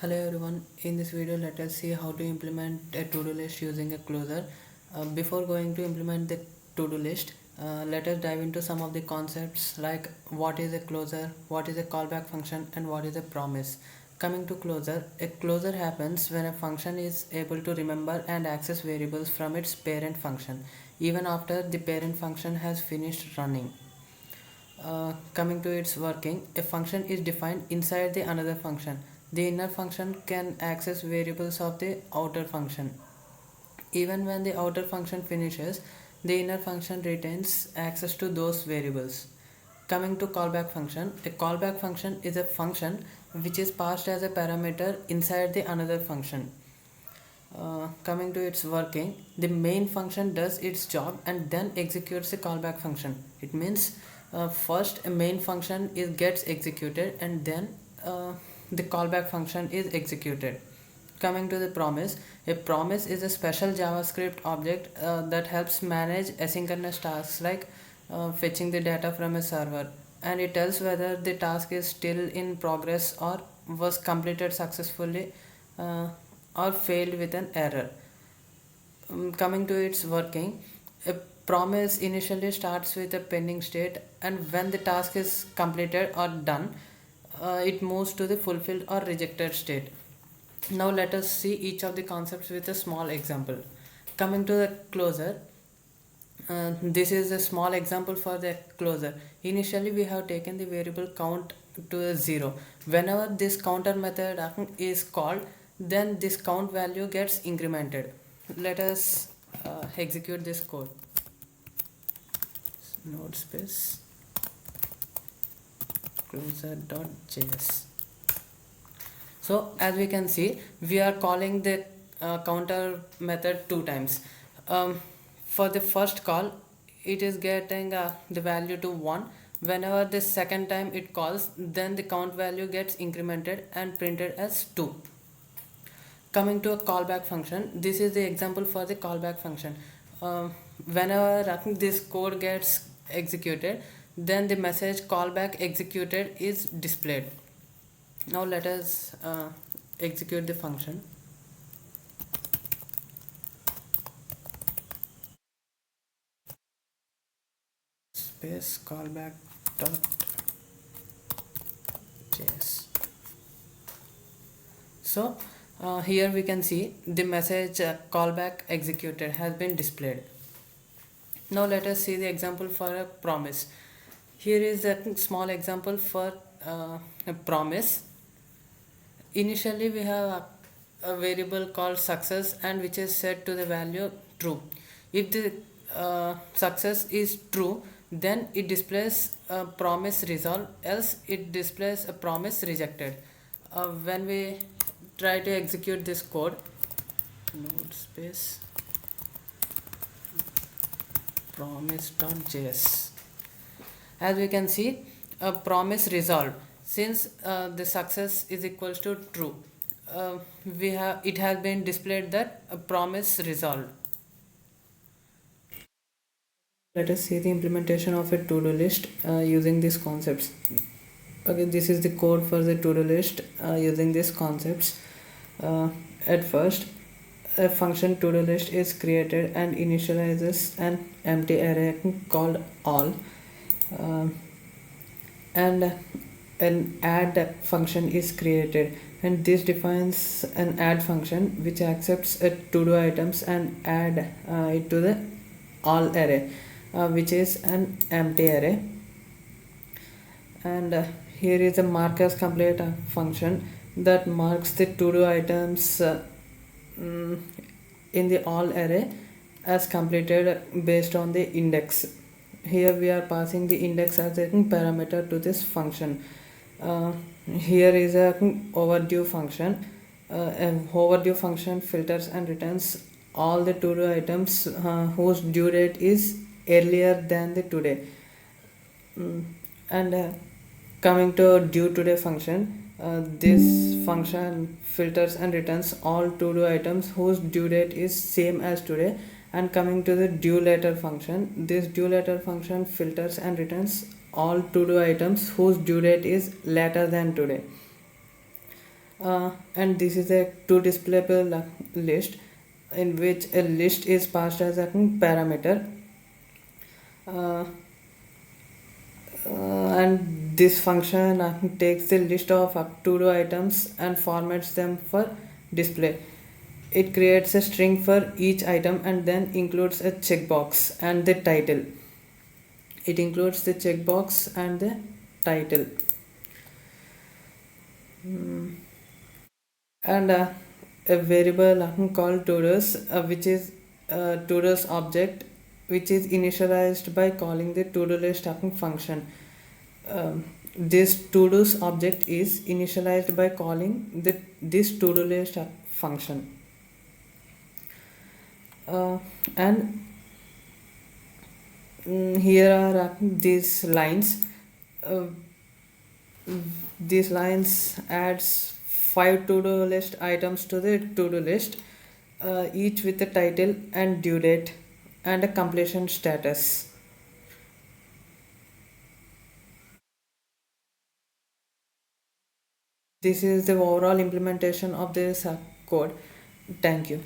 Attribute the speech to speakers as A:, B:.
A: Hello everyone, in this video let us see how to implement a to-do list using a closer. Before going to implement the to-do list, let us dive into some of the concepts like what is a closer, what is a callback function, and what is a promise. Coming to closer, a closer happens when a function is able to remember and access variables from its parent function even after the parent function has finished running. Coming to its working, a function is defined inside the another function. The inner function can access variables of the outer function. Even when the outer function finishes, the inner function retains access to those variables. Coming to callback function, a callback function is a function which is passed as a parameter inside the another function. Coming to its working, the main function does its job and then executes a callback function. It means first a main function gets executed and then the callback function is executed. Coming to the promise, a promise is a special JavaScript object that helps manage asynchronous tasks like fetching the data from a server, and it tells whether the task is still in progress or was completed successfully uh, or failed with an error. Coming to its working, a promise initially starts with a pending state, and when the task is completed or done, it moves to the fulfilled or rejected state. Now let us see each of the concepts with a small example. Coming to the closer, this is a small example for the closer. Initially we have taken the variable count to a 0. Whenever this counter method is called, then this count value gets incremented. Let us execute this code. Node space closer.js. So as we can see, we are calling the counter method two times. For the first call, it is getting the value to 1. Whenever the second time it calls, then the count value gets incremented and printed as 2. Coming to a callback function, this is the example for the callback function. Whenever this code gets executed, then the message callback executed is displayed. Now let us execute the function. Space callback dot js. So here we can see the message callback executed has been displayed. Now let us see the example for a promise. Here is a small example for a promise. Initially we have a variable called success, and which is set to the value true. If the success is true, then it displays a promise resolved, else it displays a promise rejected. When we try to execute this code, node space promise.js, as we can see, a promise resolved. Since the success is equals to true, it has been displayed that a promise resolved. Let us see the implementation of a to-do list using these concepts. Okay, this is the code for the to-do list using these concepts. At first, a function to-do list is created and initializes an empty array called all, and an add function is created, and this defines an add function which accepts a to-do items and add it to the all array, which is an empty array. And here is a mark as complete function that marks the to-do items in the all array as completed based on the index. Here we are passing the index as a parameter to this function. Here is a overdue function. An overdue function filters and returns all the to-do items whose due date is earlier than the today. And coming to due today function, this function filters and returns all to-do items whose due date is same as today. And coming to the due later function, this due later function filters and returns all to-do items whose due date is later than today. And this is a two displayable list in which a list is passed as a parameter, uh, and this function takes the list of to do items and formats them for display. It creates a string for each item and then includes a checkbox and the title. It includes the checkbox and the title. And a variable called todos, which is todos object, which is initialized by calling the to-do list function. This to-dos object is initialized by calling this to-do list function. And here are these lines. uh, these lines adds 5 to-do list items to the to-do list, each with a title and due date and a completion status. This is the overall implementation of this code. Thank you.